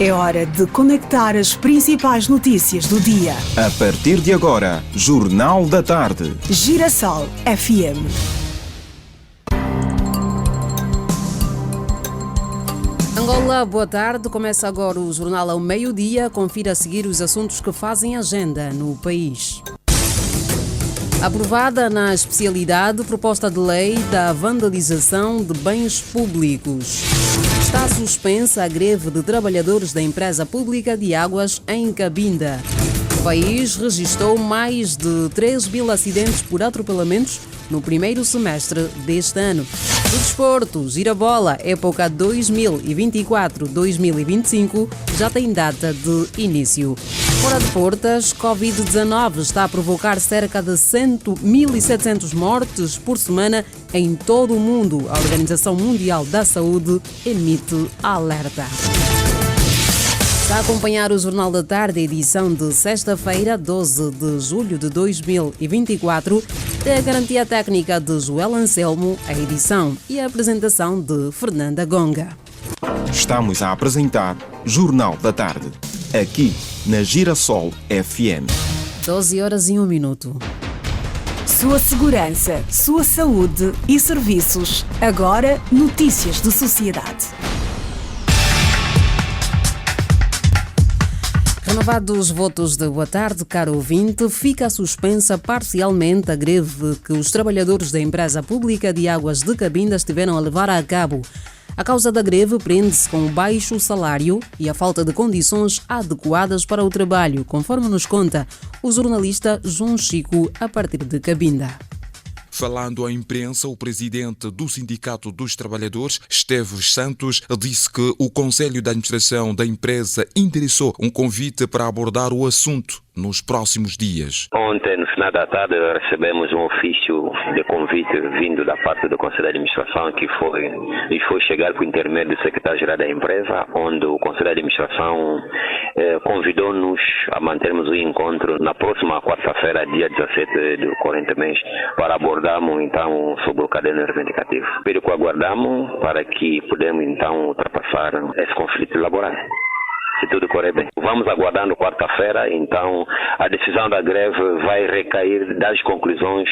É hora de conectar as principais notícias do dia. A partir de agora, Jornal da Tarde. Girassol FM. Angola, boa tarde. Começa agora o Jornal ao meio-dia. Confira a seguir os assuntos que fazem agenda no país. Aprovada na especialidade proposta de lei da vandalização de bens públicos. Está suspensa a greve de trabalhadores da empresa pública de águas em Cabinda. O país registrou mais de 3.000 acidentes por atropelamentos no primeiro semestre deste ano. O desporto, Girabola, época 2024-2025, já tem data de início. Fora de portas, Covid-19 está a provocar cerca de 1.700 mortes por semana em todo o mundo. A Organização Mundial da Saúde emite alerta. Está a acompanhar o Jornal da Tarde, edição de sexta-feira, 12 de julho de 2024. Tem a garantia técnica de Joel Anselmo, a edição e a apresentação de Fernanda Gonga. Estamos a apresentar Jornal da Tarde, aqui na Girassol FM. 12h01. Sua segurança, sua saúde e serviços. Agora, notícias de sociedade. Renovados votos de boa tarde, caro ouvinte, fica suspensa parcialmente a greve que os trabalhadores da empresa pública de águas de Cabinda estiveram a levar a cabo. A causa da greve prende-se com o baixo salário e a falta de condições adequadas para o trabalho, conforme nos conta o jornalista João Chico, a partir de Cabinda. Falando à imprensa, o presidente do Sindicato dos Trabalhadores, Esteves Santos, disse que o Conselho de Administração da empresa endereçou um convite para abordar o assunto nos próximos dias. Ontem, no final da tarde, recebemos um ofício de convite vindo da parte do Conselho de Administração que foi chegar por intermédio do secretário-geral da empresa, onde o Conselho de Administração convidou-nos a mantermos o encontro na próxima quarta-feira, dia 17 do corrente mês, para abordarmos então sobre o caderno reivindicativo. Pelo que aguardamos para que pudemos então ultrapassar esse conflito laboral. Se tudo correr bem. Vamos aguardando quarta-feira, então a decisão da greve vai recair das conclusões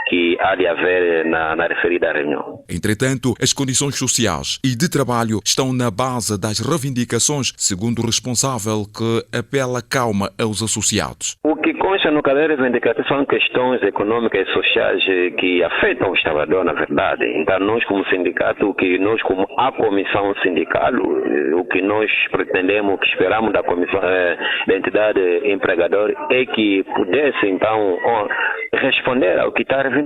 que há de haver na referida reunião. Entretanto, as condições sociais e de trabalho estão na base das reivindicações, segundo o responsável que apela calma aos associados. O que consta no caderno reivindicativo são questões econômicas e sociais que afetam o trabalhador, na verdade. Então, nós como sindicato, como a comissão sindical, o que nós pretendemos, o que esperamos da comissão da entidade empregadora é que pudesse, então, responder ao que está reivindicado.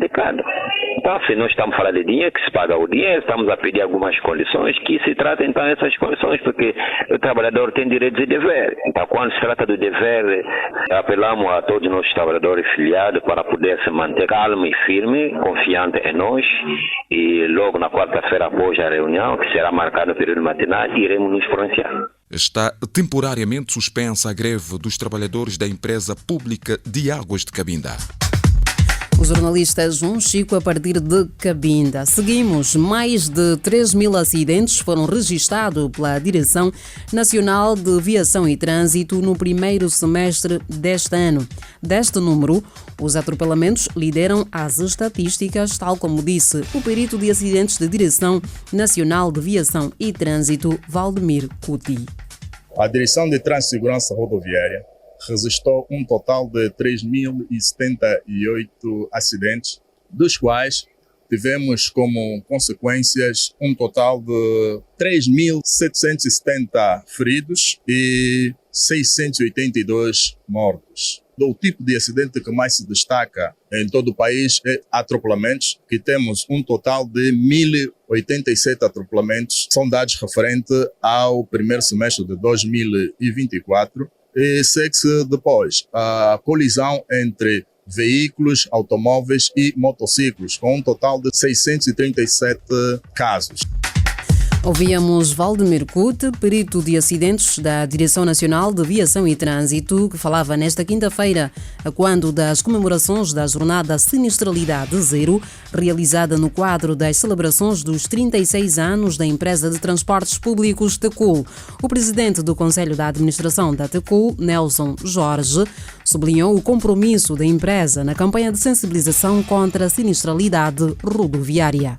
Então, se nós estamos falando de dinheiro, que se paga o dinheiro, estamos a pedir algumas condições, que se tratem então essas condições, porque o trabalhador tem direitos e deveres. Então, quando se trata do dever, apelamos a todos os nossos trabalhadores filiados para poder se manter calmo e firme, confiante em nós, e logo na quarta-feira após a reunião, que será marcada no período matinal, iremos nos pronunciar. Está temporariamente suspensa a greve dos trabalhadores da empresa pública de águas de Cabinda. O jornalista João Chico, a partir de Cabinda. Seguimos. Mais de 3.000 acidentes foram registados pela Direção Nacional de Viação e Trânsito no primeiro semestre deste ano. Deste número, os atropelamentos lideram as estatísticas, tal como disse o perito de acidentes da Direção Nacional de Viação e Trânsito, Valdemir Cuti. A Direção de Trânsito e Segurança Rodoviária registrou um total de 3.078 acidentes, dos quais tivemos como consequências um total de 3.770 feridos e 682 mortos. O tipo de acidente que mais se destaca em todo o país é atropelamentos, que temos um total de 1.087 atropelamentos, são dados referentes ao primeiro semestre de 2024, e segue-se depois a colisão entre veículos, automóveis e motociclos, com um total de 637 casos. Ouvíamos Valdemir Kut, perito de acidentes da Direção Nacional de Viação e Trânsito, que falava nesta quinta-feira, quando das comemorações da Jornada Sinistralidade Zero, realizada no quadro das celebrações dos 36 anos da empresa de transportes públicos TECOL. O presidente do Conselho da Administração da TECOL, Nelson Jorge, sublinhou o compromisso da empresa na campanha de sensibilização contra a sinistralidade rodoviária.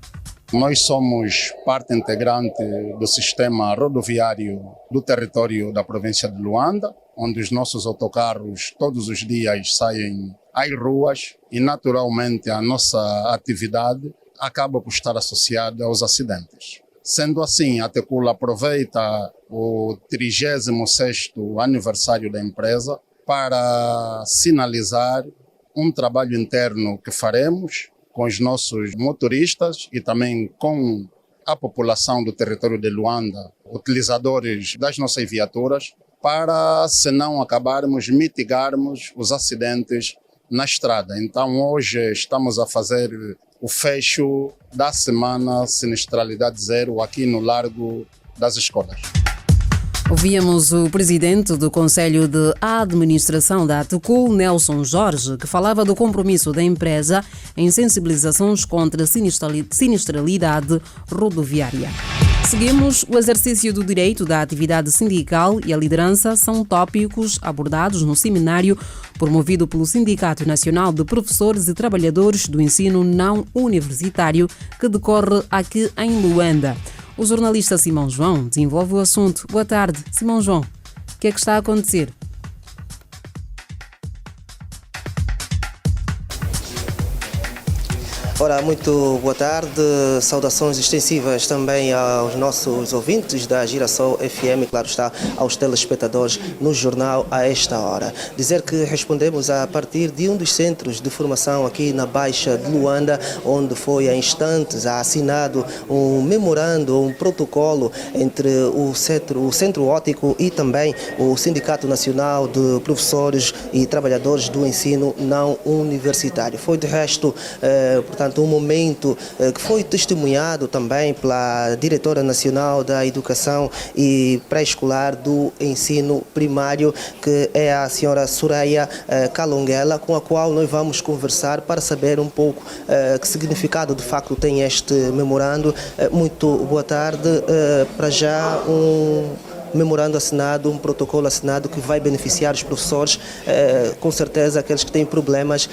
Nós somos parte integrante do sistema rodoviário do território da província de Luanda, onde os nossos autocarros todos os dias saem às ruas e, naturalmente, a nossa atividade acaba por estar associada aos acidentes. Sendo assim, a TECOL aproveita o 36º aniversário da empresa para sinalizar um trabalho interno que faremos com os nossos motoristas e também com a população do território de Luanda, utilizadores das nossas viaturas, para, se não acabarmos, mitigarmos os acidentes na estrada. Então, hoje estamos a fazer o fecho da semana Sinistralidade Zero aqui no Largo das Escolas. Ouvíamos o presidente do Conselho de Administração da TECOL, Nelson Jorge, que falava do compromisso da empresa em sensibilizações contra a sinistralidade rodoviária. Seguimos. O exercício do direito da atividade sindical e a liderança são tópicos abordados no seminário promovido pelo Sindicato Nacional de Professores e Trabalhadores do Ensino Não Universitário, que decorre aqui em Luanda. O jornalista Simão João desenvolve o assunto. Boa tarde, Simão João. O que é que está a acontecer? Ora, muito boa tarde, saudações extensivas também aos nossos ouvintes da Girassol FM, claro está, aos telespectadores no jornal a esta hora. Dizer que respondemos a partir de um dos centros de formação aqui na Baixa de Luanda, onde foi há instantes assinado um memorando, um protocolo entre o Centro Óptico e também o Sindicato Nacional de Professores e Trabalhadores do Ensino Não Universitário. Foi de resto, portanto, um momento que foi testemunhado também pela Diretora Nacional da Educação e Pré-Escolar do Ensino Primário, que é a senhora Soraya Calonguela, com a qual nós vamos conversar para saber um pouco que significado de facto tem este memorando. Muito boa tarde. Para já, um memorando assinado, um protocolo assinado que vai beneficiar os professores, com certeza aqueles que têm problemas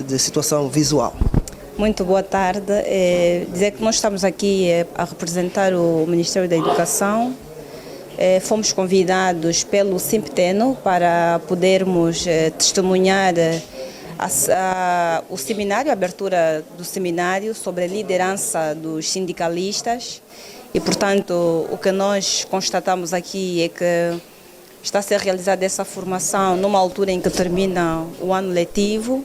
de situação visual. Muito boa tarde. Dizer que nós estamos aqui a representar o Ministério da Educação. Fomos convidados pelo Simpteno para podermos testemunhar o seminário, a abertura do seminário sobre a liderança dos sindicalistas. E, portanto, o que nós constatamos aqui é que está a ser realizada essa formação numa altura em que termina o ano letivo,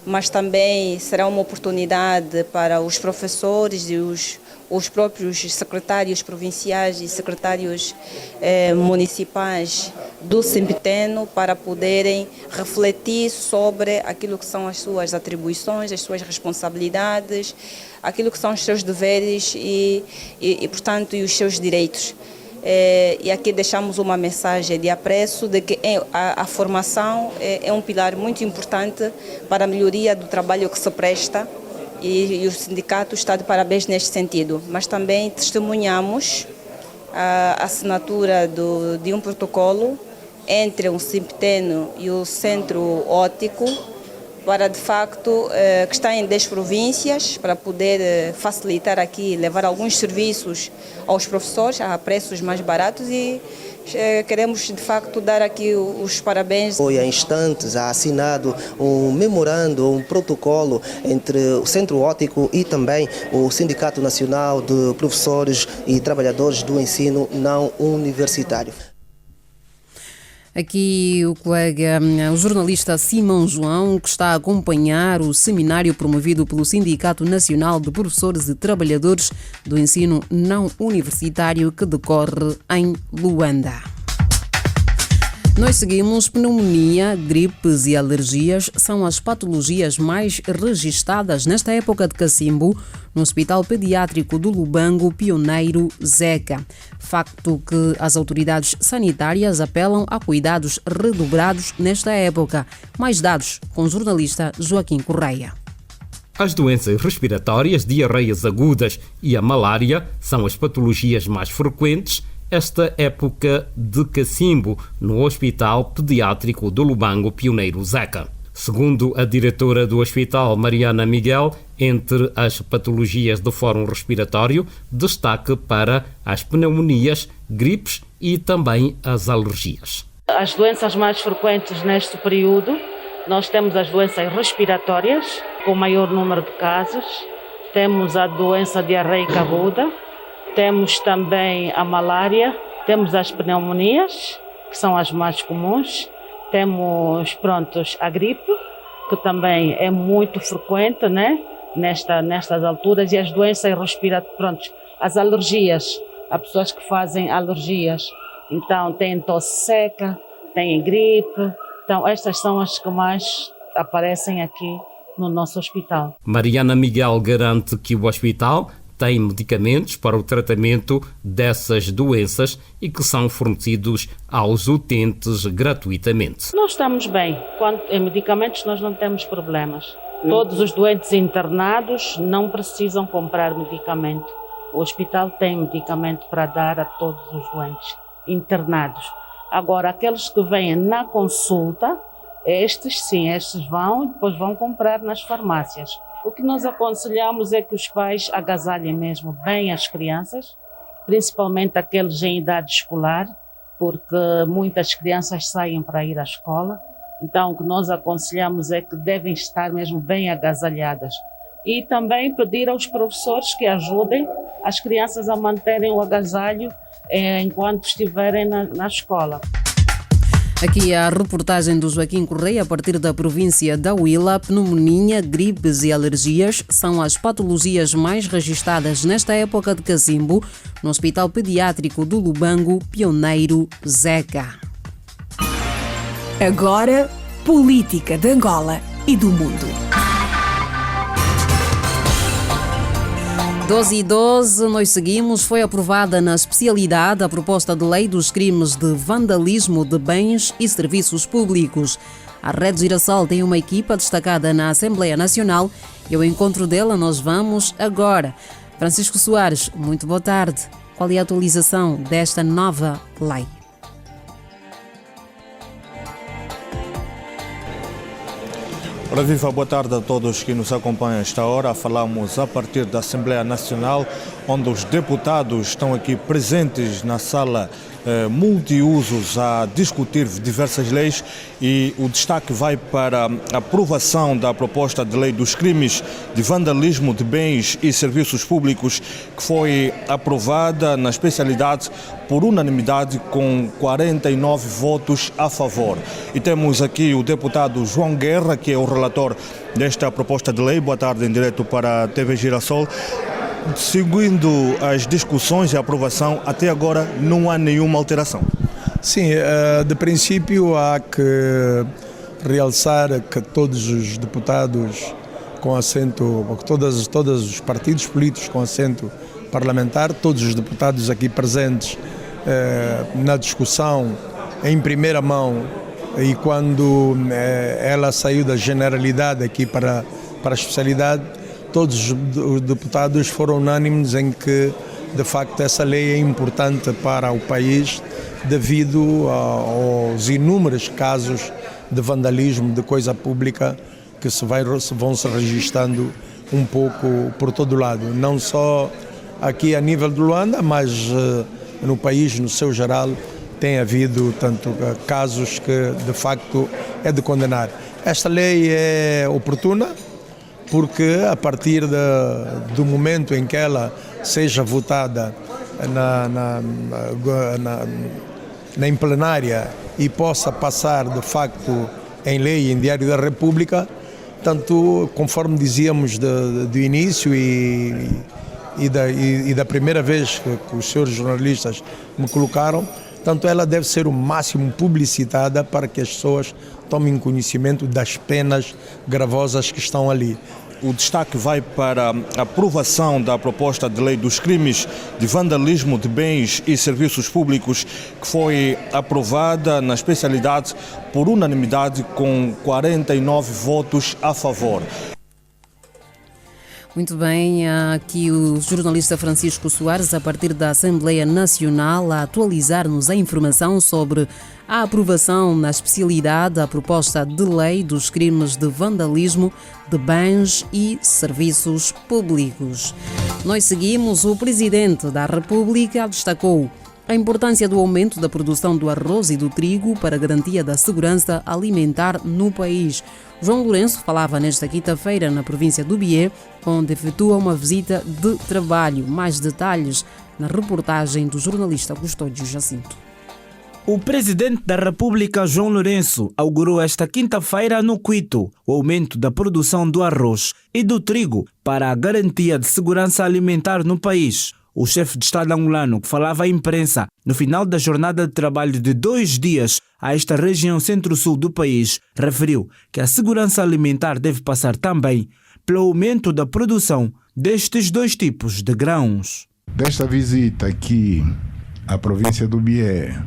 mas também será uma oportunidade para os professores e os próprios secretários provinciais e secretários municipais do Simpteno para poderem refletir sobre aquilo que são as suas atribuições, as suas responsabilidades, aquilo que são os seus deveres e portanto, e os seus direitos. E aqui deixamos uma mensagem de apreço de que a formação é um pilar muito importante para a melhoria do trabalho que se presta e o sindicato está de parabéns neste sentido. Mas também testemunhamos a assinatura de um protocolo entre o Simpteno e o Centro Óptico para, de facto, que está em 10 províncias, para poder facilitar aqui, levar alguns serviços aos professores a preços mais baratos e queremos, de facto, dar aqui os parabéns. Foi há instantes assinado um memorando, um protocolo entre o Centro Óptico e também o Sindicato Nacional de Professores e Trabalhadores do Ensino Não Universitário. Aqui o jornalista Simão João, que está a acompanhar o seminário promovido pelo Sindicato Nacional de Professores e Trabalhadores do Ensino Não Universitário, que decorre em Luanda. Nós seguimos. Pneumonia, gripes e alergias são as patologias mais registadas nesta época de cacimbo no Hospital Pediátrico do Lubango Pioneiro Zeca. Facto que as autoridades sanitárias apelam a cuidados redobrados nesta época. Mais dados com o jornalista Joaquim Correia. As doenças respiratórias, diarreias agudas e a malária são as patologias mais frequentes esta época de cacimbo no Hospital Pediátrico do Lubango Pioneiro Zeca. Segundo a diretora do hospital, Mariana Miguel, entre as patologias do fórum respiratório, destaque para as pneumonias, gripes e também as alergias. As doenças mais frequentes neste período, nós temos as doenças respiratórias, com maior número de casos, temos a doença diarreica aguda, temos também a malária, temos as pneumonias, que são as mais comuns, temos a gripe, que também é muito frequente, né? Nestas alturas, e as doenças respiratórias, as alergias, há pessoas que fazem alergias, então têm tosse seca, têm gripe, então estas são as que mais aparecem aqui no nosso hospital. Mariana Miguel garante que o hospital tem medicamentos para o tratamento dessas doenças e que são fornecidos aos utentes gratuitamente. Nós estamos bem. Quanto a medicamentos, nós não temos problemas. Todos os doentes internados não precisam comprar medicamento. O hospital tem medicamento para dar a todos os doentes internados. Agora, aqueles que vêm na consulta, estes vão e depois vão comprar nas farmácias. O que nós aconselhamos é que os pais agasalhem mesmo bem as crianças, principalmente aqueles em idade escolar, porque muitas crianças saem para ir à escola. Então, o que nós aconselhamos é que devem estar mesmo bem agasalhadas. E também pedir aos professores que ajudem as crianças a manterem o agasalho enquanto estiverem na escola. Aqui a reportagem do Joaquim Correia a partir da província da Huila. Pneumonia, gripes e alergias são as patologias mais registadas nesta época de cacimbo no Hospital Pediátrico do Lubango Pioneiro Zeca. Agora, política de Angola e do mundo. 12:12, nós seguimos. Foi aprovada na especialidade a proposta de lei dos crimes de vandalismo de bens e serviços públicos. A Rede Girassol tem uma equipa destacada na Assembleia Nacional e ao encontro dela nós vamos agora. Francisco Soares, muito boa tarde. Qual é a atualização desta nova lei? Ora viva, boa tarde a todos que nos acompanham a esta hora. Falamos a partir da Assembleia Nacional, onde os deputados estão aqui presentes na sala multiusos a discutir diversas leis e o destaque vai para a aprovação da proposta de lei dos crimes de vandalismo de bens e serviços públicos, que foi aprovada na especialidade por unanimidade com 49 votos a favor. E temos aqui o deputado João Guerra, que é o relator desta proposta de lei. Boa tarde, em direto para a TV Girassol. Seguindo as discussões e a aprovação, até agora não há nenhuma alteração. Sim, de princípio há que realçar que todos os deputados com assento, todos os partidos políticos com assento parlamentar, todos os deputados aqui presentes na discussão em primeira mão e quando ela saiu da generalidade aqui para a especialidade, todos os deputados foram unânimes em que, de facto, essa lei é importante para o país devido aos inúmeros casos de vandalismo, de coisa pública que vão se registrando um pouco por todo lado. Não só aqui a nível de Luanda, mas no país, no seu geral, tem havido tanto casos que, de facto, é de condenar. Esta lei é oportuna, porque a partir do momento em que ela seja votada em plenária e possa passar de facto em lei, em Diário da República, tanto conforme dizíamos do início e da primeira vez que os senhores jornalistas me colocaram, Tanto ela deve ser o máximo publicitada para que as pessoas tomem conhecimento das penas gravosas que estão ali. O destaque vai para a aprovação da proposta de lei dos crimes de vandalismo de bens e serviços públicos, que foi aprovada na especialidade por unanimidade com 49 votos a favor. Muito bem, aqui o jornalista Francisco Soares, a partir da Assembleia Nacional, a atualizar-nos a informação sobre a aprovação na especialidade da proposta de lei dos crimes de vandalismo de bens e serviços públicos. Nós seguimos. O Presidente da República destacou a importância do aumento da produção do arroz e do trigo para a garantia da segurança alimentar no país. João Lourenço falava nesta quinta-feira na província do Bié, onde efetua uma visita de trabalho. Mais detalhes na reportagem do jornalista Custódio Jacinto. O Presidente da República, João Lourenço, augurou esta quinta-feira no Quito o aumento da produção do arroz e do trigo para a garantia de segurança alimentar no país. O chefe de Estado angolano, que falava à imprensa no final da jornada de trabalho de 2 dias a esta região centro-sul do país, referiu que a segurança alimentar deve passar também pelo aumento da produção destes 2 tipos de grãos. Desta visita aqui à província do Bié,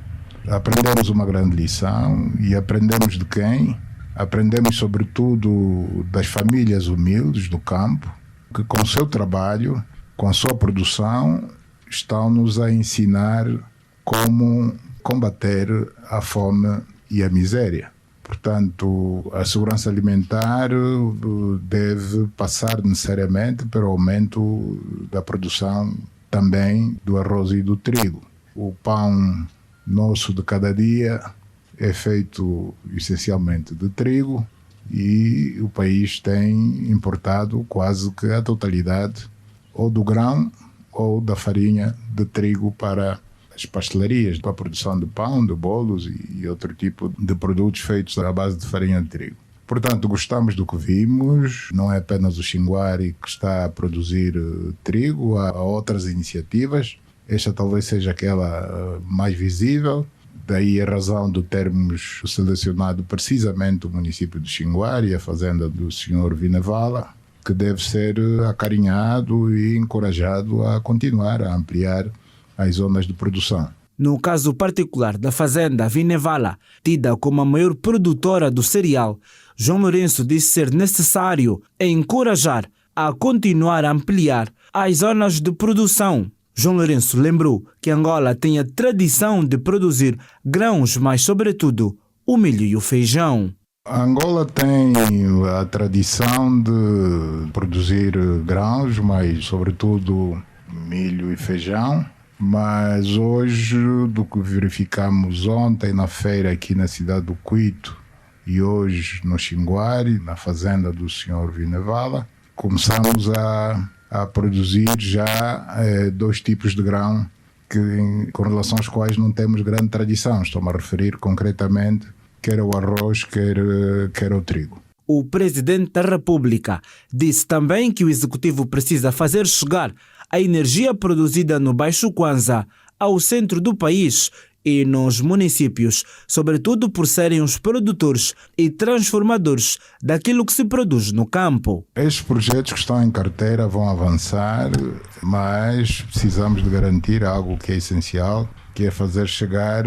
aprendemos uma grande lição. E aprendemos de quem? Aprendemos sobretudo das famílias humildes do campo, que com o seu trabalho, com a sua produção, estão-nos a ensinar como combater a fome e a miséria. Portanto, a segurança alimentar deve passar necessariamente pelo aumento da produção também do arroz e do trigo. O pão nosso de cada dia é feito essencialmente de trigo e o país tem importado quase que a totalidade ou do grão ou da farinha de trigo para as pastelarias, para a produção de pão, de bolos e outro tipo de produtos feitos à base de farinha de trigo. Portanto, gostamos do que vimos. Não é apenas o Xinguari que está a produzir trigo, há outras iniciativas. Esta talvez seja aquela mais visível, daí a razão de termos selecionado precisamente o município de Xinguari, a fazenda do Sr. Vinevala, que deve ser acarinhado e encorajado a continuar a ampliar as zonas de produção. No caso particular da fazenda Vinevala, tida como a maior produtora do cereal, João Lourenço disse ser necessário encorajar a continuar a ampliar as zonas de produção. João Lourenço lembrou que Angola tem a tradição de produzir grãos, mas sobretudo o milho e o feijão. A Angola tem a tradição de produzir grãos, mas sobretudo milho e feijão. Mas hoje, do que verificamos ontem na feira aqui na cidade do Quito e hoje no Xinguari, na fazenda do Sr. Vinevala, começamos a produzir já 2 tipos de grão com relação aos quais não temos grande tradição. Estou-me a referir concretamente quer o arroz, quer o trigo. O Presidente da República disse também que o Executivo precisa fazer chegar a energia produzida no Baixo Kwanza ao centro do país e nos municípios, sobretudo por serem os produtores e transformadores daquilo que se produz no campo. Estes projetos que estão em carteira vão avançar, mas precisamos de garantir algo que é essencial, que é fazer chegar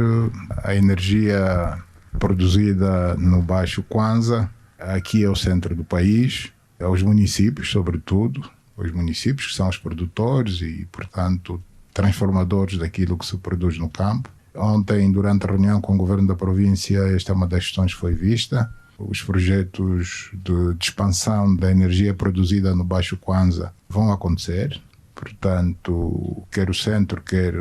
a energia produzida no Baixo Kwanza aqui ao centro do país, aos municípios sobretudo, os municípios que são os produtores e, portanto, transformadores daquilo que se produz no campo. Ontem, durante a reunião com o governo da província, esta é uma das questões que foi vista. Os projetos de expansão da energia produzida no Baixo Kwanza vão acontecer. Portanto, quer o centro, quer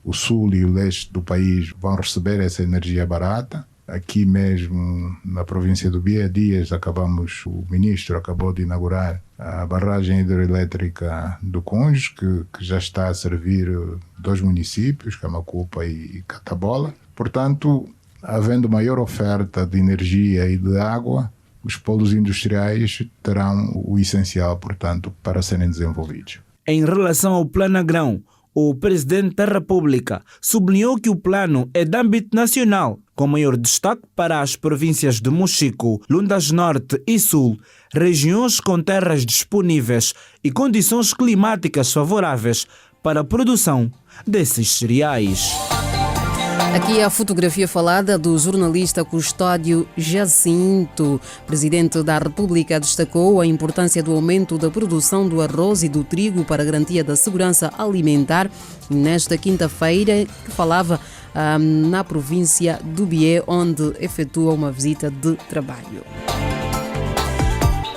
o sul e o leste do país vão receber essa energia barata. Aqui mesmo na província do Bié, o ministro acabou de inaugurar a barragem hidroelétrica do Cunge, que já está a servir 2 municípios, Camacupa e Catabola. Portanto, havendo maior oferta de energia e de água, os polos industriais terão o essencial, portanto, para serem desenvolvidos. Em relação ao Plano Grão, O presidente da República sublinhou que o plano é de âmbito nacional, com maior destaque para as províncias de Mochico, Lundas Norte e Sul, regiões com terras disponíveis e condições climáticas favoráveis para a produção desses cereais. Aqui a fotografia falada do jornalista Custódio Jacinto. O presidente da República destacou a importância do aumento da produção do arroz e do trigo para a garantia da segurança alimentar nesta quinta-feira, que falava na província do Bié, onde efetua uma visita de trabalho.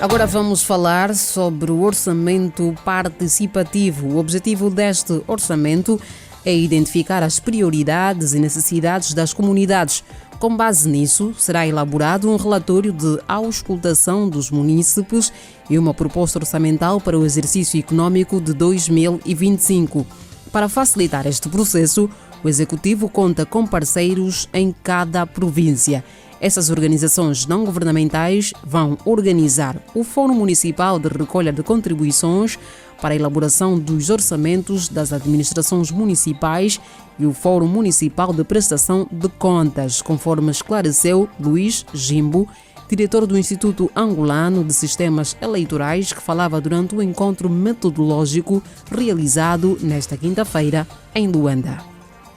Agora vamos falar sobre o orçamento participativo. O objetivo deste orçamento é identificar as prioridades e necessidades das comunidades. Com base nisso, será elaborado um relatório de auscultação dos munícipes e uma proposta orçamental para o exercício econômico de 2025. Para facilitar este processo, o Executivo conta com parceiros em cada província. Essas organizações não governamentais vão organizar o Fórum Municipal de Recolha de Contribuições para a elaboração dos orçamentos das administrações municipais e o Fórum Municipal de Prestação de Contas, conforme esclareceu Luís Jimbo, diretor do Instituto Angolano de Sistemas Eleitorais, que falava durante o encontro metodológico realizado nesta quinta-feira em Luanda.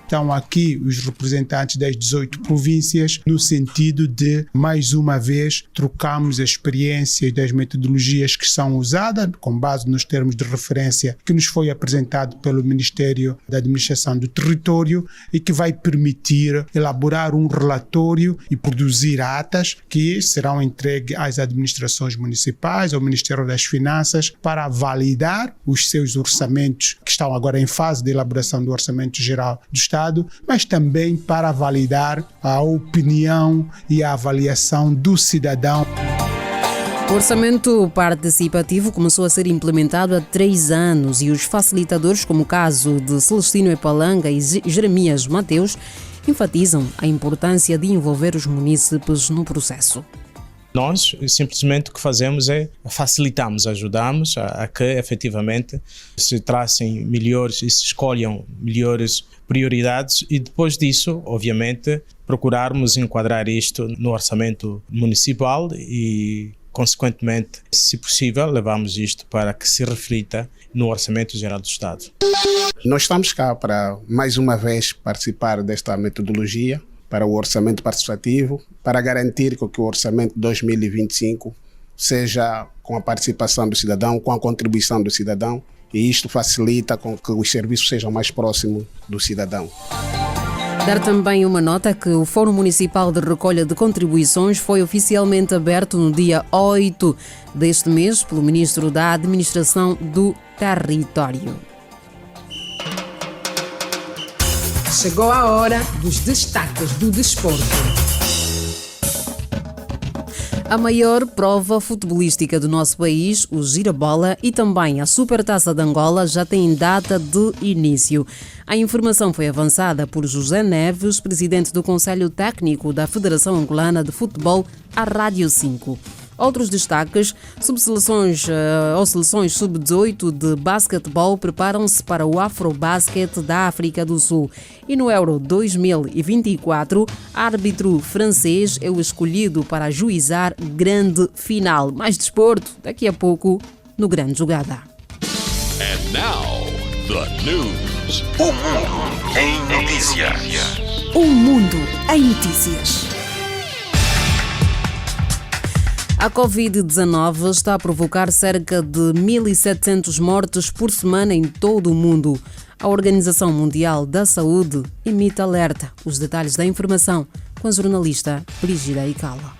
Estão aqui os representantes das 18 províncias no sentido de, mais uma vez, trocarmos as experiências das metodologias que são usadas, com base nos termos de referência que nos foi apresentado pelo Ministério da Administração do Território e que vai permitir elaborar um relatório e produzir atas que serão entregues às administrações municipais, ao Ministério das Finanças, para validar os seus orçamentos, que estão agora em fase de elaboração do Orçamento Geral do Estado, mas também para validar a opinião e a avaliação do cidadão. O orçamento participativo começou a ser implementado há 3 anos e os facilitadores, como o caso de Celestino Epalanga e Jeremias Mateus, enfatizam a importância de envolver os munícipes no processo. Nós simplesmente o que fazemos é facilitamos, ajudamos a que efetivamente se tracem melhores e se escolham melhores prioridades e depois disso, obviamente, procurarmos enquadrar isto no orçamento municipal e, consequentemente, se possível, levamos isto para que se reflita no Orçamento Geral do Estado. Nós estamos cá para, mais uma vez, participar desta metodologia para o orçamento participativo, para garantir que o orçamento 2025 seja com a participação do cidadão, com a contribuição do cidadão, e isto facilita com que os serviços sejam mais próximos do cidadão. Dar também uma nota que o Fórum Municipal de Recolha de Contribuições foi oficialmente aberto no dia 8 deste mês pelo Ministro da Administração do Território. Chegou a hora dos destaques do desporto. A maior prova futebolística do nosso país, o Girabola, e também a Supertaça de Angola já têm data de início. A informação foi avançada por José Neves, presidente do Conselho Técnico da Federação Angolana de Futebol, à Rádio 5. Outros destaques: seleções sub-18 de basquetebol preparam-se para o Afrobasket da África do Sul. E no Euro 2024, árbitro francês é o escolhido para ajuizar grande final. Mais desporto, daqui a pouco, no Grande Jogada. And now, the news. O mundo em notícias. O mundo em notícias. A Covid-19 está a provocar cerca de 1.700 mortes por semana em todo o mundo. A Organização Mundial da Saúde emite alerta. Os detalhes da informação com a jornalista Brígida Icala.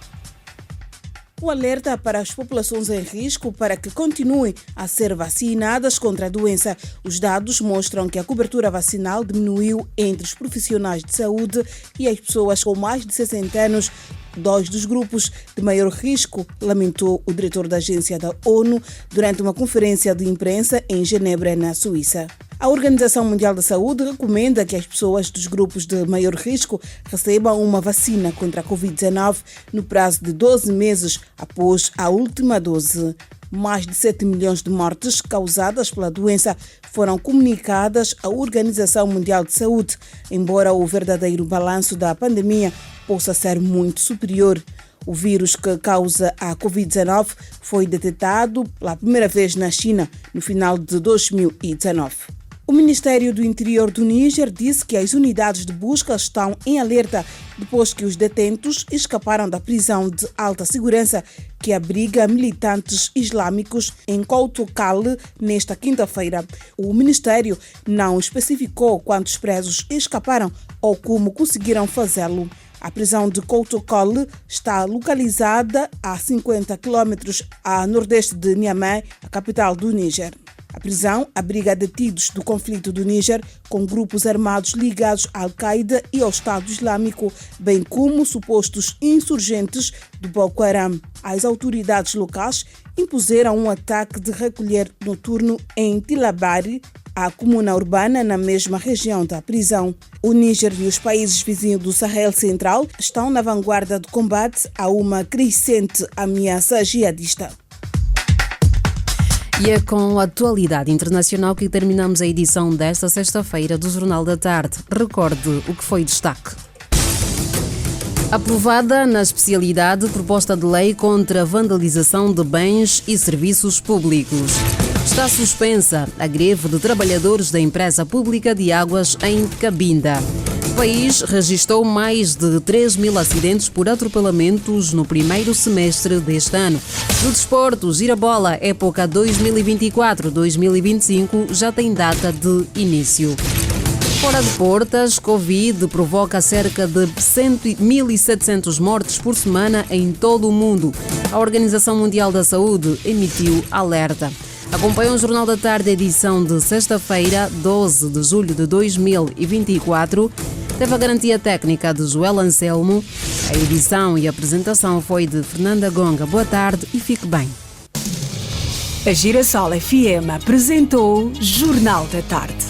O alerta para as populações em risco para que continuem a ser vacinadas contra a doença. Os dados mostram que a cobertura vacinal diminuiu entre os profissionais de saúde e as pessoas com mais de 60 anos, 2 dos grupos de maior risco, lamentou o diretor da agência da ONU durante uma conferência de imprensa em Genebra, na Suíça. A Organização Mundial da Saúde recomenda que as pessoas dos grupos de maior risco recebam uma vacina contra a Covid-19 no prazo de 12 meses após a última dose. Mais de 7 milhões de mortes causadas pela doença foram comunicadas à Organização Mundial de Saúde, embora o verdadeiro balanço da pandemia possa ser muito superior. O vírus que causa a Covid-19 foi detectado pela primeira vez na China no final de 2019. O Ministério do Interior do Níger disse que as unidades de busca estão em alerta depois que os detentos escaparam da prisão de alta segurança que abriga militantes islâmicos em Koutokale nesta quinta-feira. O Ministério não especificou quantos presos escaparam ou como conseguiram fazê-lo. A prisão de Koutokale está localizada a 50 quilômetros a nordeste de Niamey, a capital do Níger. A prisão abriga detidos do conflito do Níger com grupos armados ligados à Al-Qaeda e ao Estado Islâmico, bem como supostos insurgentes do Boko Haram. As autoridades locais impuseram um ataque de recolher noturno em Tilabari, a comuna urbana na mesma região da prisão. O Níger e os países vizinhos do Sahel Central estão na vanguarda do combate a uma crescente ameaça jihadista. E é com a atualidade internacional que terminamos a edição desta sexta-feira do Jornal da Tarde. Recorde o que foi destaque. Aprovada na especialidade proposta de lei contra a vandalização de bens e serviços públicos. Está suspensa a greve de trabalhadores da empresa pública de águas em Cabinda. O país registrou mais de 3.000 acidentes por atropelamentos no primeiro semestre deste ano. No desporto, Girabola, época 2024-2025, já tem data de início. Fora de portas, Covid provoca cerca de 1.700 mortes por semana em todo o mundo. A Organização Mundial da Saúde emitiu alerta. Acompanhe o Jornal da Tarde, edição de sexta-feira, 12 de julho de 2024. Teve a garantia técnica de Joel Anselmo. A edição e a apresentação foi de Fernanda Gonga. Boa tarde e fique bem. A Girassol FM apresentou Jornal da Tarde.